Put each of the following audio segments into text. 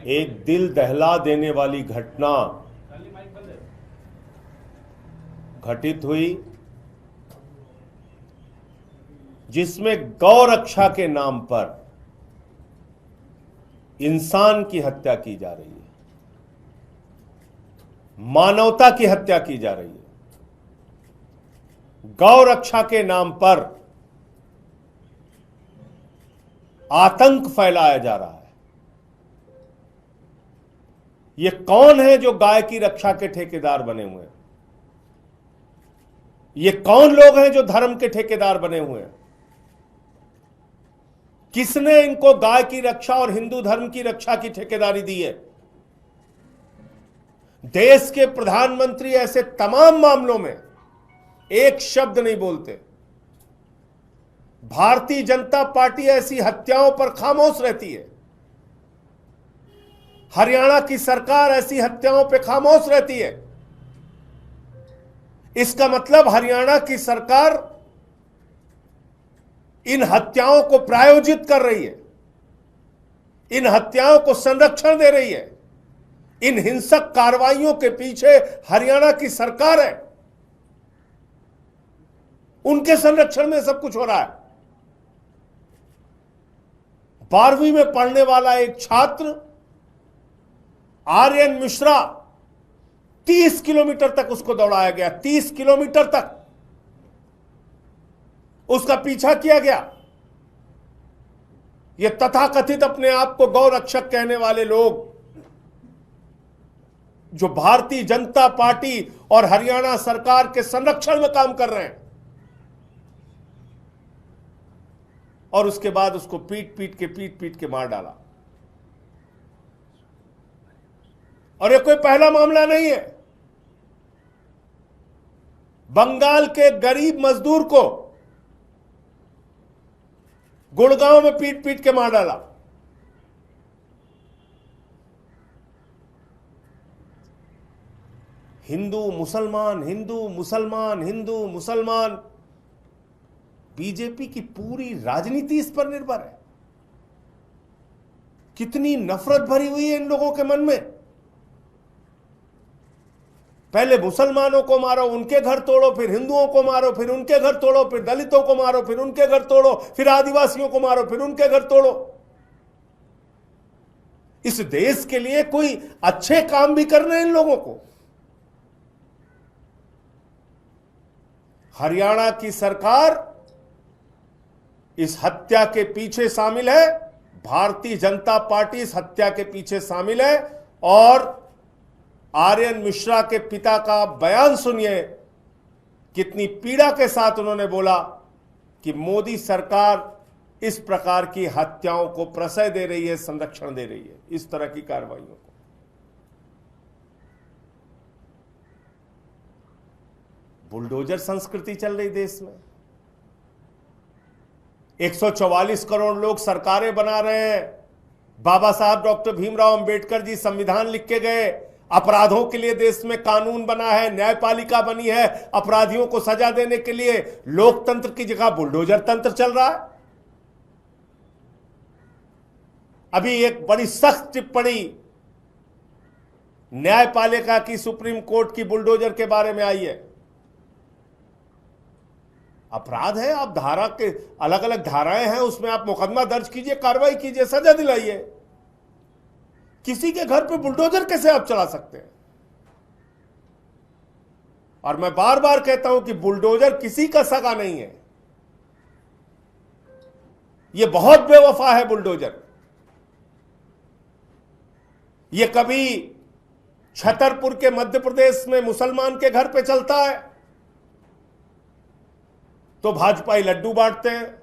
एक दिल दहला देने वाली घटना घटित हुई, जिसमें गौ रक्षा के नाम पर इंसान की हत्या की जा रही है, मानवता की हत्या की जा रही है। गौ रक्षा के नाम पर आतंक फैलाया जा रहा है। ये कौन है जो गाय की रक्षा के ठेकेदार बने हुए हैं? ये कौन लोग हैं जो धर्म के ठेकेदार बने हुए हैं? किसने इनको गाय की रक्षा और हिंदू धर्म की रक्षा की ठेकेदारी दी है? देश के प्रधानमंत्री ऐसे तमाम मामलों में एक शब्द नहीं बोलते। भारतीय जनता पार्टी ऐसी हत्याओं पर खामोश रहती है। हरियाणा की सरकार ऐसी हत्याओं पर खामोश रहती है। इसका मतलब हरियाणा की सरकार इन हत्याओं को प्रायोजित कर रही है, इन हत्याओं को संरक्षण दे रही है। इन हिंसक कार्रवाइयों के पीछे हरियाणा की सरकार है। उनके संरक्षण में सब कुछ हो रहा है। 12वीं में पढ़ने वाला एक छात्र आर्यन मिश्रा, 30 किलोमीटर तक उसको दौड़ाया गया, 30 किलोमीटर तक उसका पीछा किया गया। ये तथाकथित अपने आप को गौ रक्षक कहने वाले लोग, जो भारतीय जनता पार्टी और हरियाणा सरकार के संरक्षण में काम कर रहे हैं, और उसके बाद उसको पीट पीट के मार डाला। और ये कोई पहला मामला नहीं है। बंगाल के गरीब मजदूर को गुड़गांव में पीट पीट के मार डाला। हिंदू मुसलमान, हिंदू मुसलमान, हिंदू मुसलमान, बीजेपी की पूरी राजनीति इस पर निर्भर है। कितनी नफरत भरी हुई है इन लोगों के मन में। पहले मुसलमानों को मारो, उनके घर तोड़ो, फिर हिंदुओं को मारो, फिर उनके घर तोड़ो, फिर दलितों को मारो, फिर उनके घर तोड़ो, फिर आदिवासियों को मारो, फिर उनके घर तोड़ो। इस देश के लिए कोई अच्छे काम भी करने इन लोगों को। हरियाणा की सरकार इस हत्या के पीछे शामिल है। भारतीय जनता पार्टी इस हत्या के पीछे शामिल है। और आर्यन मिश्रा के पिता का बयान सुनिए, कितनी पीड़ा के साथ उन्होंने बोला कि मोदी सरकार इस प्रकार की हत्याओं को प्रश्रय दे रही है, संरक्षण दे रही है, इस तरह की कार्रवाइयों को। बुलडोजर संस्कृति चल रही देश में। 144 करोड़ लोग सरकारें बना रहे हैं। बाबा साहब डॉक्टर भीमराव अंबेडकर जी संविधान लिख के गए। अपराधों के लिए देश में कानून बना है, न्यायपालिका बनी है। अपराधियों को सजा देने के लिए लोकतंत्र की जगह बुलडोजर तंत्र चल रहा है। अभी एक बड़ी सख्त टिप्पणी न्यायपालिका की सुप्रीम कोर्ट की बुलडोजर के बारे में आई है। अपराध है, आप धारा के अलग अलग धाराएं हैं, उसमें आप मुकदमा दर्ज कीजिए, कार्रवाई कीजिए, सजा दिलाइए। किसी के घर पे बुलडोजर कैसे आप चला सकते हैं? और मैं बार बार कहता हूं कि बुलडोजर किसी का सगा नहीं है। यह बहुत बेवफा है बुलडोजर। यह कभी छतरपुर के मध्य प्रदेश में मुसलमान के घर पे चलता है तो भाजपाई लड्डू बांटते हैं,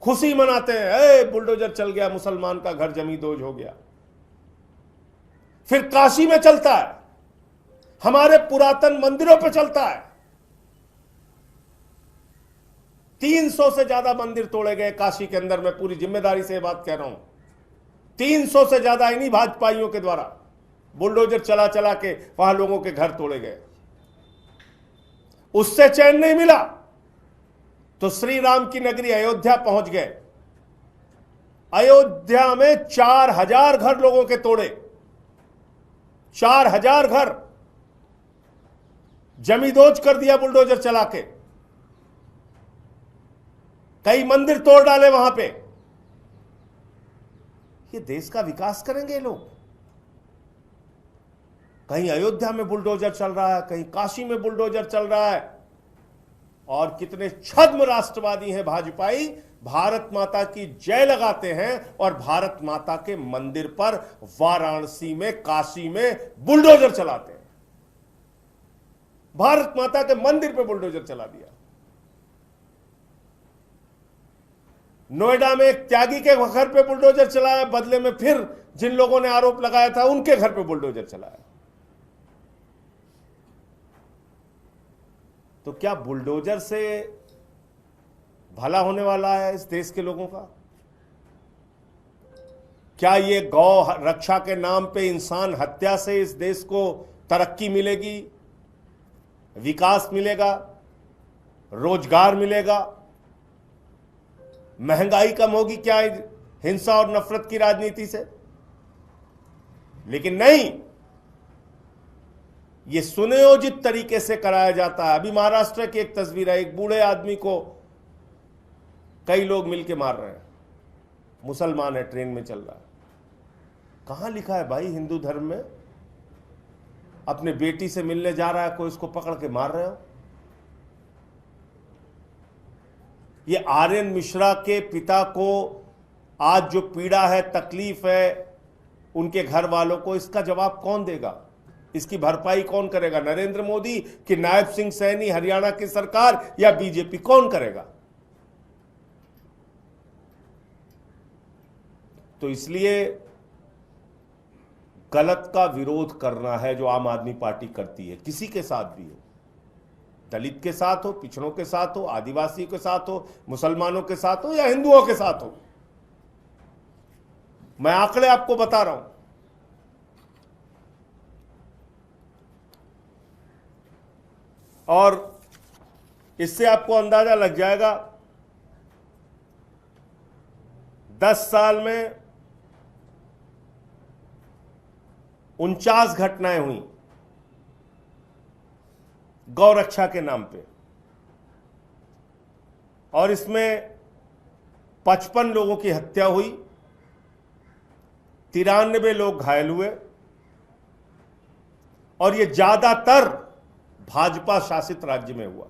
खुशी मनाते हैं, बुलडोजर चल गया, मुसलमान का घर जमींदोज हो गया। फिर काशी में चलता है, हमारे पुरातन मंदिरों पर चलता है। 300 से ज्यादा मंदिर तोड़े गए काशी के अंदर। मैं पूरी जिम्मेदारी से बात कह रहा हूं। 300 से ज्यादा इन्हीं भाजपाइयों के द्वारा बुलडोजर चला चला के वहां लोगों के घर तोड़े गए। उससे चैन नहीं मिला तो श्री राम की नगरी अयोध्या पहुंच गए। अयोध्या में 4000 घर लोगों के तोड़े, 4000 घर जमींदोज कर दिया बुलडोजर चला के, कई मंदिर तोड़ डाले वहां पे। ये देश का विकास करेंगे लोग? कहीं अयोध्या में बुलडोजर चल रहा है, कहीं काशी में बुलडोजर चल रहा है। और कितने छद्म राष्ट्रवादी हैं भाजपाई, भारत माता की जय लगाते हैं और भारत माता के मंदिर पर वाराणसी में, काशी में बुलडोजर चलाते हैं। भारत माता के मंदिर पे बुलडोजर चला दिया। नोएडा में एक त्यागी के घर पे बुलडोजर चलाया, बदले में फिर जिन लोगों ने आरोप लगाया था उनके घर पे बुलडोजर चलाया। तो क्या बुलडोजर से भला होने वाला है इस देश के लोगों का? क्या ये गौ रक्षा के नाम पे इंसान हत्या से इस देश को तरक्की मिलेगी, विकास मिलेगा, रोजगार मिलेगा, महंगाई कम होगी क्या हिंसा और नफरत की राजनीति से? लेकिन नहीं, ये सुनियोजित तरीके से कराया जाता है। अभी महाराष्ट्र की एक तस्वीर है, एक बूढ़े आदमी को कई लोग मिलके मार रहे हैं, मुसलमान है, ट्रेन में चल रहा है। कहां लिखा है भाई हिंदू धर्म में अपने बेटी से मिलने जा रहा है कोई, उसको पकड़ के मार रहे हो? ये आर्यन मिश्रा के पिता को आज जो पीड़ा है, तकलीफ है उनके घर वालों को, इसका जवाब कौन देगा? इसकी भरपाई कौन करेगा? नरेंद्र मोदी कि नायब सिंह सैनी, हरियाणा की सरकार, या बीजेपी? कौन करेगा? तो इसलिए गलत का विरोध करना है जो आम आदमी पार्टी करती है, किसी के साथ भी हो, दलित के साथ हो, पिछड़ों के साथ हो, आदिवासियों के साथ हो, मुसलमानों के साथ हो या हिंदुओं के साथ हो। मैं आंकड़े आपको बता रहा हूं। और इससे आपको अंदाजा लग जाएगा, 10 साल में 49 घटनाएं हुई गौ रक्षा के नाम पे, और इसमें 55 लोगों की हत्या हुई, 93 लोग घायल हुए, और ये ज्यादातर भाजपा शासित राज्य में हुआ।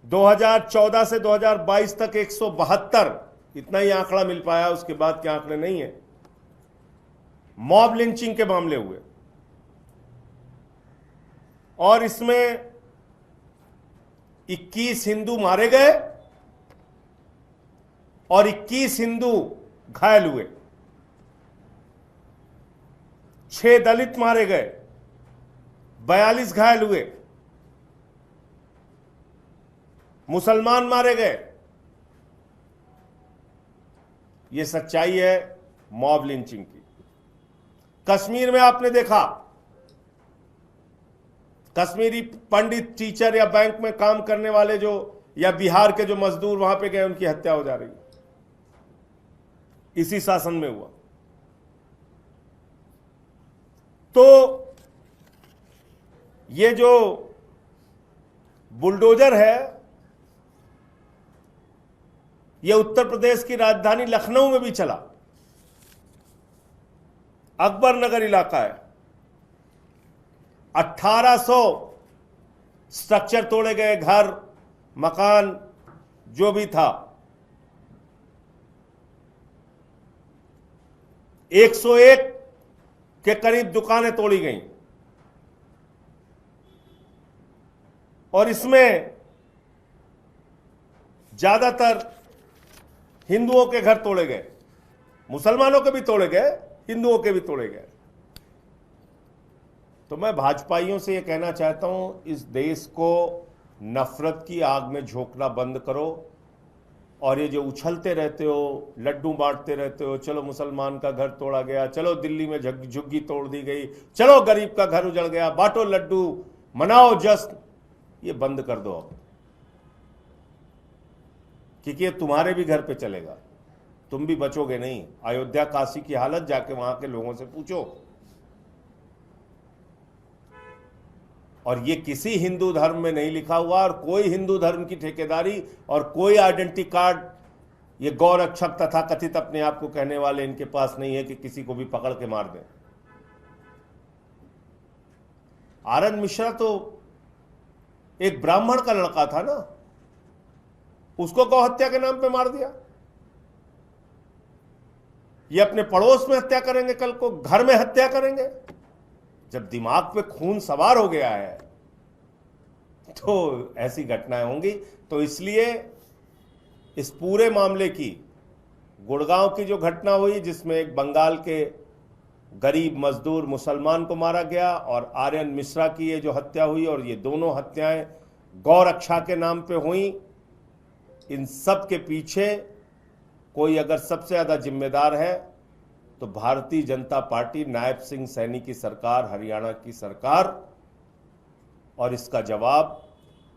2014 से 2022 तक 172, इतना ही आंकड़ा मिल पाया, उसके बाद के आंकड़े नहीं है, मॉब लिंचिंग के मामले हुए। और इसमें 21 हिंदू मारे गए और 21 हिंदू घायल हुए, 6 दलित मारे गए, 42 घायल हुए, मुसलमान मारे गए। यह सच्चाई है मॉब लिंचिंग की। कश्मीर में आपने देखा, कश्मीरी पंडित, टीचर या बैंक में काम करने वाले जो, या बिहार के जो मजदूर वहां पे गए, उनकी हत्या हो जा रही है, इसी शासन में हुआ। तो ये जो बुलडोजर है, ये उत्तर प्रदेश की राजधानी लखनऊ में भी चला। अकबर नगर इलाका है, 1800 स्ट्रक्चर तोड़े गए, घर, मकान जो भी था। 101 के करीब दुकानें तोड़ी गईं, और इसमें ज्यादातर हिंदुओं के घर तोड़े गए, मुसलमानों के भी तोड़े गए, हिंदुओं के भी तोड़े गए। तो मैं भाजपाइयों से यह कहना चाहता हूं, इस देश को नफरत की आग में झोंकना बंद करो, और ये जो उछलते रहते हो, लड्डू बांटते रहते हो, चलो मुसलमान का घर तोड़ा गया, चलो दिल्ली में झुग्गी तोड़ दी गई, चलो गरीब का घर उजड़ गया, बांटो लड्डू, मनाओ जश्न, ये बंद कर दो। क्योंकि ये तुम्हारे भी घर पे चलेगा, तुम भी बचोगे नहीं। अयोध्या काशी की हालत जाके वहां के लोगों से पूछो। और ये किसी हिंदू धर्म में नहीं लिखा हुआ, और कोई हिंदू धर्म की ठेकेदारी और कोई आइडेंटिटी कार्ड ये गौरक्षक तथा कथित अपने आप को कहने वाले इनके पास नहीं है कि किसी को भी पकड़ के मार दें। आर.एन. मिश्रा तो एक ब्राह्मण का लड़का था ना, उसको गौ हत्या के नाम पे मार दिया। ये अपने पड़ोस में हत्या करेंगे, कल को घर में हत्या करेंगे। जब दिमाग पे खून सवार हो गया है तो ऐसी घटनाएं होंगी। तो इसलिए इस पूरे मामले की, गुड़गांव की जो घटना हुई जिसमें एक बंगाल के गरीब मजदूर मुसलमान को मारा गया, और आर्यन मिश्रा की ये जो हत्या हुई, और ये दोनों हत्याएं गौरक्षा के नाम पे हुई, इन सब के पीछे कोई अगर सबसे ज्यादा जिम्मेदार है तो भारतीय जनता पार्टी, नायब सिंह सैनी की सरकार, हरियाणा की सरकार। और इसका जवाब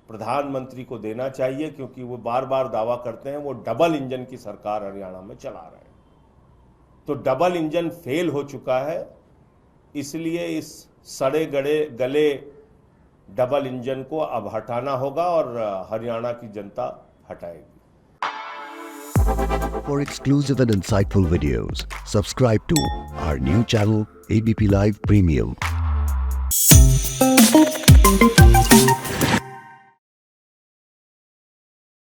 प्रधानमंत्री को देना चाहिए, क्योंकि वो बार बार दावा करते हैं वो डबल इंजन की सरकार हरियाणा में चला रहे हैं। तो डबल इंजन फेल हो चुका है, इसलिए इस सड़े गले डबल इंजन को अब हटाना होगा, और हरियाणा की जनता हटाएगी। For exclusive and insightful videos, subscribe to our new channel ABP Live Premium.